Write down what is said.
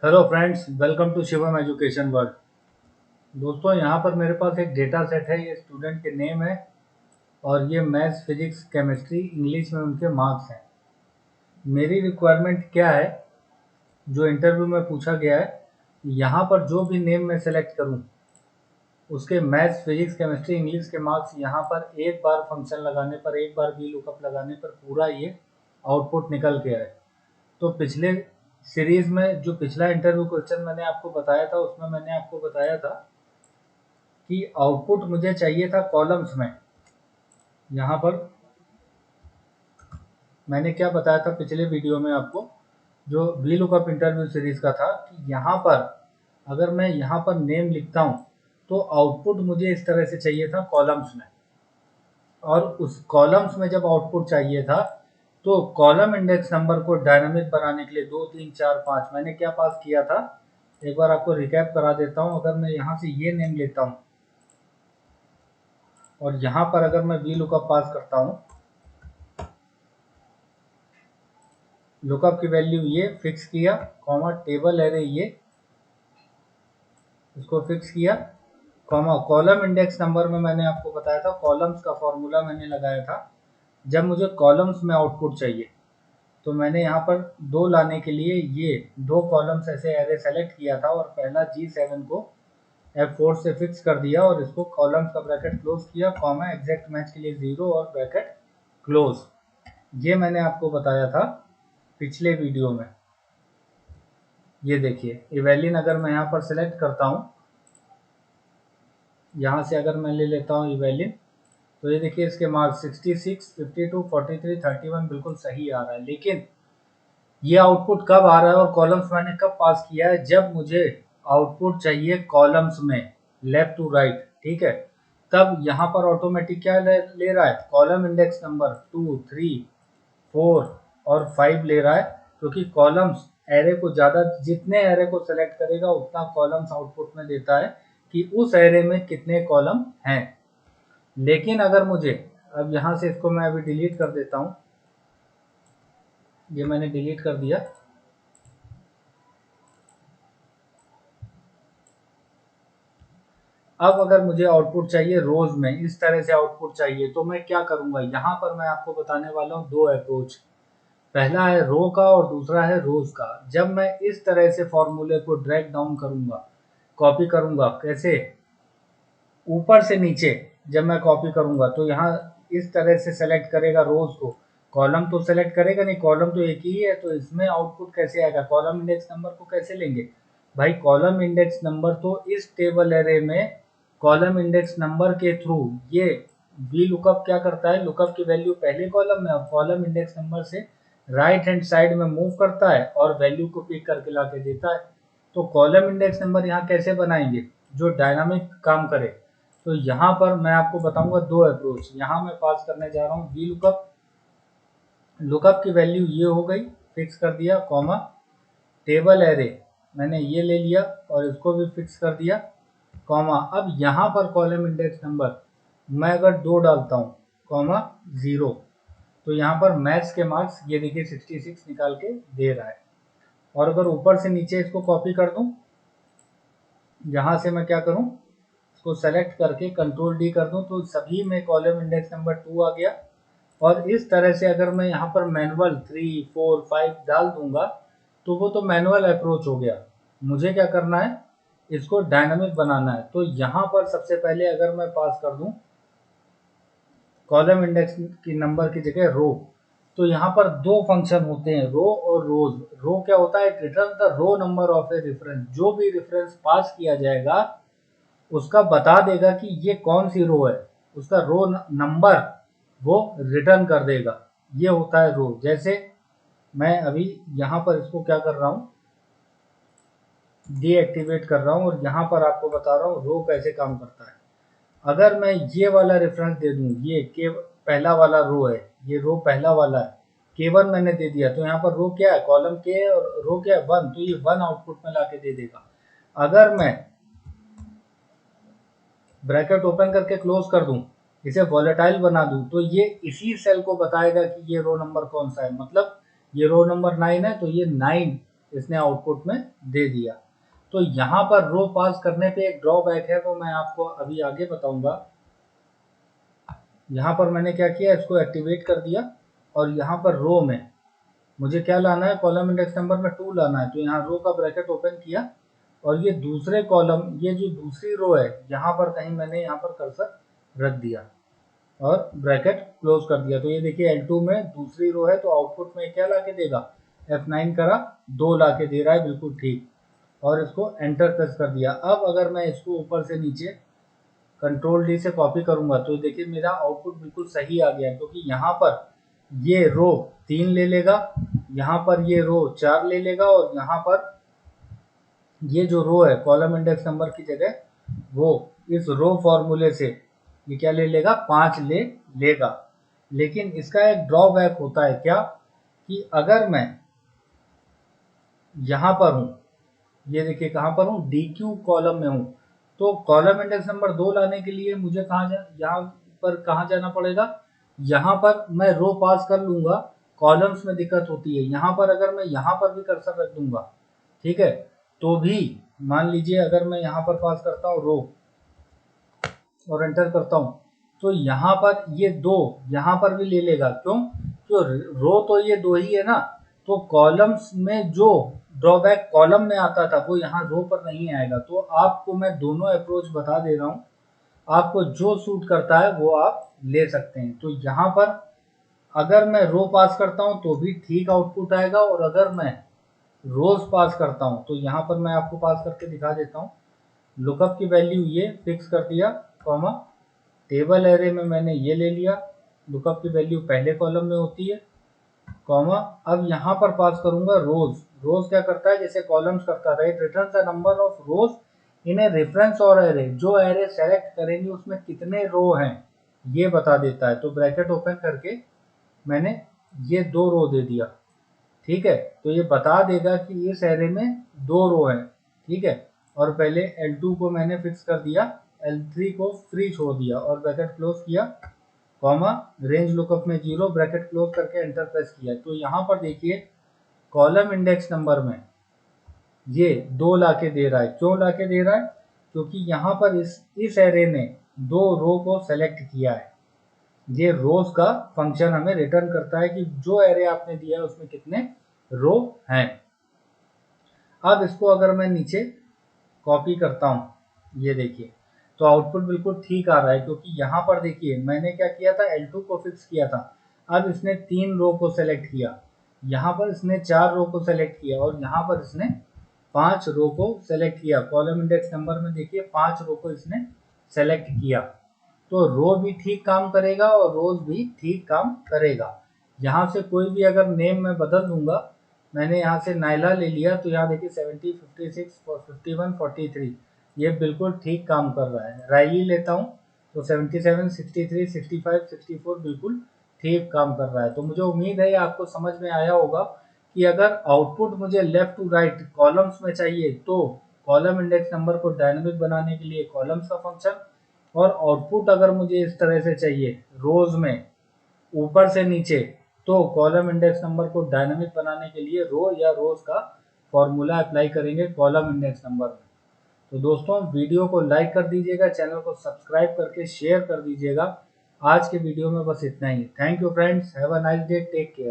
Hello friends, welcome to Shivam education world. दोस्तों, यहाँ पर मेरे पास एक डेटा सेट है। ये स्टूडेंट के नेम है और ये मैथ्स, फिजिक्स, केमिस्ट्री, इंग्लिश में उनके मार्क्स हैं। मेरी रिक्वायरमेंट क्या है, जो इंटरव्यू में पूछा गया है, यहाँ पर जो भी नेम मैं सेलेक्ट करूँ उसके मैथ्स, फिजिक्स, केमिस्ट्री, इंग्लिश के मार्क्स यहाँ पर एक बार फंक्शन लगाने पर, एक बार वी लुकअप लगाने पर पूरा ये आउटपुट निकल के आए। तो पिछले सीरीज में जो पिछला इंटरव्यू क्वेश्चन मैंने आपको बताया था, उसमें मैंने आपको बताया था कि आउटपुट मुझे चाहिए था कॉलम्स में। यहाँ पर मैंने क्या बताया था पिछले वीडियो में आपको, जो वी लुकअप इंटरव्यू सीरीज का था, कि यहाँ पर अगर मैं यहाँ पर नेम लिखता हूँ तो आउटपुट मुझे इस तरह से चाहिए था कॉलम्स में। और उस कॉलम्स में जब आउटपुट चाहिए था तो कॉलम इंडेक्स नंबर को डायनामिक बनाने के लिए 2, 3, 4, 5 मैंने क्या पास किया था, एक बार आपको रिकैप करा देता हूँ। अगर मैं यहाँ से ये नेम लेता हूँ और यहाँ पर अगर मैं वी लुकअप पास करता हूँ, लुकअप की वैल्यू ये फिक्स किया, कॉमा टेबल एरे ये इसको फिक्स किया, कॉमा कॉलम इंडेक्स नंबर में मैंने आपको बताया था कॉलम्स का फॉर्मूला मैंने लगाया था। जब मुझे कॉलम्स में आउटपुट चाहिए तो मैंने यहाँ पर दो लाने के लिए ये दो कॉलम्स ऐसे एरे सेलेक्ट किया था और पहला G7 को F4 से फिक्स कर दिया और इसको कॉलम्स का ब्रैकेट क्लोज किया, कॉमा एग्जैक्ट मैच के लिए 0 और ब्रैकेट क्लोज। ये मैंने आपको बताया था पिछले वीडियो में। ये देखिए इवेलिन, अगर मैं यहाँ पर सेलेक्ट करता हूँ, यहाँ से अगर मैं ले लेता हूँ इवेलिन, तो ये देखिए इसके मार्क्स 66, 52, 43, 31 बिल्कुल सही आ रहा है। लेकिन ये आउटपुट कब आ रहा है और कॉलम्स मैंने कब पास किया है, जब मुझे आउटपुट चाहिए कॉलम्स में लेफ्ट टू राइट, ठीक है। तब यहाँ पर ऑटोमेटिक क्या ले रहा है, कॉलम इंडेक्स नंबर 2, 3, 4 और 5 ले रहा है, क्योंकि कॉलम्स एरे को ज़्यादा, जितने एरे को सेलेक्ट करेगा उतना कॉलम्स आउटपुट में देता है कि उस एरे में कितने कॉलम हैं। लेकिन अगर मुझे, अब यहाँ से इसको मैं अभी डिलीट कर देता हूँ, ये मैंने डिलीट कर दिया। अब अगर मुझे आउटपुट चाहिए रोज में, इस तरह से आउटपुट चाहिए, तो मैं क्या करूंगा, यहाँ पर मैं आपको बताने वाला हूँ दो अप्रोच। पहला है रो का और दूसरा है रोज का। जब मैं इस तरह से फॉर्मूले को ड्रैग डाउन करूंगा, कॉपी करूंगा, कैसे, ऊपर से नीचे जब मैं कॉपी करूंगा तो यहाँ इस तरह से सेलेक्ट करेगा रोज को, कॉलम तो सेलेक्ट करेगा नहीं, कॉलम तो एक ही है, तो इसमें आउटपुट कैसे आएगा, कॉलम इंडेक्स नंबर को कैसे लेंगे भाई। कॉलम इंडेक्स नंबर तो इस टेबल एरे में कॉलम इंडेक्स नंबर के थ्रू ये वी लुकअप क्या करता है, लुकअप की वैल्यू पहले कॉलम में और कॉलम इंडेक्स नंबर से राइट हैंड साइड में मूव करता है और वैल्यू को पिक करके ला के देता है। तो कॉलम इंडेक्स नंबर यहाँ कैसे बनाएंगे जो डायनामिक काम करे, तो यहाँ पर मैं आपको बताऊंगा दो अप्रोच। यहाँ मैं पास करने जा रहा हूँ वी लुकअप, लुकअप की वैल्यू ये हो गई, फिक्स कर दिया, कॉमा टेबल एरे मैंने ये ले लिया और इसको भी फिक्स कर दिया, कॉमा अब यहाँ पर कॉलम इंडेक्स नंबर मैं अगर 2 डालता हूँ, कॉमा 0, तो यहाँ पर मैथ्स के मार्क्स ये देखिए 66 निकाल के दे रहा है। और अगर ऊपर से नीचे इसको कॉपी कर दूँ, यहाँ से मैं क्या करूँ, इसको सेलेक्ट करके कंट्रोल डी कर दूं तो सभी में कॉलम इंडेक्स नंबर 2 आ गया। और इस तरह से अगर मैं यहाँ पर मैनुअल 3, 4, 5 डाल दूंगा तो वो तो मैनुअल अप्रोच हो गया। मुझे क्या करना है, इसको डायनामिक बनाना है। तो यहाँ पर सबसे पहले अगर मैं पास कर दूं कॉलम इंडेक्स की नंबर की जगह रो, तो यहाँ पर दो फंक्शन होते हैं, रो और रोज। रो क्या होता है, return the row number of a reference. जो भी रेफरेंस पास किया जाएगा उसका बता देगा कि ये कौन सी रो है, उसका रो नंबर वो रिटर्न कर देगा। ये होता है रो। जैसे मैं अभी यहाँ पर इसको क्या कर रहा हूँ, डीएक्टिवेट कर रहा हूँ और यहाँ पर आपको बता रहा हूँ रो कैसे काम करता है। अगर मैं ये वाला रेफरेंस दे दूँ, ये के पहला वाला रो है, ये रो पहला वाला है, K1 मैंने दे दिया, तो यहाँ पर रो क्या है, कॉलम के, और रो क्या है 1, तो ये 1 आउटपुट में ला के दे देगा। अगर मैं ब्रैकेट ओपन करके क्लोज कर दूं, इसे वॉलेटाइल बना दूं, तो ये इसी सेल को बताएगा कि ये रो नंबर कौन सा है। मतलब ये रो नंबर 9 है तो ये 9 इसने आउटपुट में दे दिया। तो यहाँ पर रो पास करने पे एक ड्रॉबैक है, वो मैं आपको अभी आगे बताऊंगा। यहाँ पर मैंने क्या किया, इसको एक्टिवेट कर दिया और यहाँ पर रो में मुझे क्या लाना है, कॉलम इंडेक्स नंबर में 2 लाना है। तो यहाँ रो का ब्रैकेट ओपन किया और ये दूसरे कॉलम, ये जो दूसरी रो है यहाँ पर कहीं मैंने यहाँ पर कर्सर रख दिया और ब्रैकेट क्लोज कर दिया। तो ये देखिए L2 में दूसरी रो है, तो आउटपुट में क्या ला के देगा, F9 करा 2 ला के दे रहा है, बिल्कुल ठीक। और इसको एंटर प्रेस कर दिया। अब अगर मैं इसको ऊपर से नीचे कंट्रोल डी से कॉपी करूंगा तो देखिए मेरा आउटपुट बिल्कुल सही आ गया, क्योंकि यहाँ पर ये रो 3 ले लेगा, यहाँ पर ये रो 4 ले लेगा और यहाँ पर ये जो रो है कॉलम इंडेक्स नंबर की जगह वो इस रो फॉर्मूले से ये क्या ले लेगा, 5 ले लेगा। लेकिन इसका एक ड्रॉबैक होता है क्या, कि अगर मैं यहाँ पर हूँ, ये देखिए कहाँ पर हूँ, DQ कॉलम में हूँ, तो कॉलम इंडेक्स नंबर 2 लाने के लिए मुझे यहाँ पर कहाँ जाना पड़ेगा, यहाँ पर मैं रो पास कर लूंगा, कॉलम्स में दिक्कत होती है। यहाँ पर अगर मैं यहाँ पर भी कर्सर रख दूंगा, ठीक है, तो भी मान लीजिए अगर मैं यहाँ पर पास करता हूँ रो और एंटर करता हूँ, तो यहाँ पर ये 2 यहाँ पर भी ले लेगा। क्यों, तो रो तो ये 2 ही है ना, तो कॉलम्स में जो ड्रॉबैक कॉलम में आता था वो यहाँ रो पर नहीं आएगा। तो आपको मैं दोनों अप्रोच बता दे रहा हूँ, आपको जो सूट करता है वो आप ले सकते हैं। तो यहाँ पर अगर मैं रो पास करता हूँ तो भी ठीक आउटपुट आएगा, और अगर मैं रोज पास करता हूँ तो यहाँ पर मैं आपको पास करके दिखा देता हूँ। लुकअप की वैल्यू ये फिक्स कर दिया, कॉमा टेबल एरे में मैंने ये ले लिया, लुकअप की वैल्यू पहले कॉलम में होती है, कॉमा अब यहाँ पर पास करूंगा रोज। रोज क्या करता है, जैसे कॉलम्स करता था, it returns the number of rose in a reference और एरे, जो एरे सेलेक्ट करेंगे उसमें कितने रो हैं ये बता देता है। तो ब्रैकेट ओपन करके मैंने ये 2 रो दे दिया, ठीक है, तो ये बता देगा कि इस एरे में 2 रो हैं, ठीक है। और पहले L2 को मैंने फिक्स कर दिया, L3 को फ्री छोड़ दिया और ब्रैकेट क्लोज किया, कॉमा रेंज लुकअप में 0, ब्रैकेट क्लोज करके एंटर प्रेस किया। तो यहाँ पर देखिए कॉलम इंडेक्स नंबर में ये 2 लाके दे रहा है। क्यों लाके दे रहा है, क्योंकि यहाँ पर इस एरे ने 2 रो को सेलेक्ट किया है। ये रोज का फंक्शन हमें रिटर्न करता है कि जो एरे आपने दिया है उसमें कितने रो हैं। अब इसको अगर मैं नीचे कॉपी करता हूँ, ये देखिए, तो आउटपुट बिल्कुल ठीक आ रहा है, क्योंकि यहाँ पर देखिए मैंने क्या किया था, L2 को फिक्स किया था, अब इसने 3 रो को सेलेक्ट किया, यहाँ पर इसने 4 रो को सेलेक्ट किया और यहाँ पर इसने 5 रो को सेलेक्ट किया। कॉलम इंडेक्स नंबर में देखिए 5 रो को इसने सेलेक्ट किया, तो रो भी ठीक काम करेगा और रोज भी ठीक काम करेगा। यहाँ से कोई भी अगर नेम मैं बदल दूंगा, मैंने यहाँ से नाइला ले लिया, तो यहाँ देखिए 70, 56, 51, 43, ये बिल्कुल ठीक काम कर रहा है। राइली लेता हूँ तो 77, 63, 65, 64 बिल्कुल ठीक काम कर रहा है। तो मुझे उम्मीद है आपको समझ में आया होगा कि अगर आउटपुट मुझे लेफ्ट टू राइट कॉलम्स में चाहिए तो कॉलम इंडेक्स नंबर को डायनेमिक बनाने के लिए कॉलम्स का फंक्शन, और आउटपुट अगर मुझे इस तरह से चाहिए रोज में ऊपर से नीचे, तो कॉलम इंडेक्स नंबर को डायनामिक बनाने के लिए रो या रोज का फॉर्मूला अप्लाई करेंगे कॉलम इंडेक्स नंबर में। तो दोस्तों वीडियो को लाइक कर दीजिएगा, चैनल को सब्सक्राइब करके शेयर कर दीजिएगा। आज के वीडियो में बस इतना ही। Thank you friends, have a nice day, take care.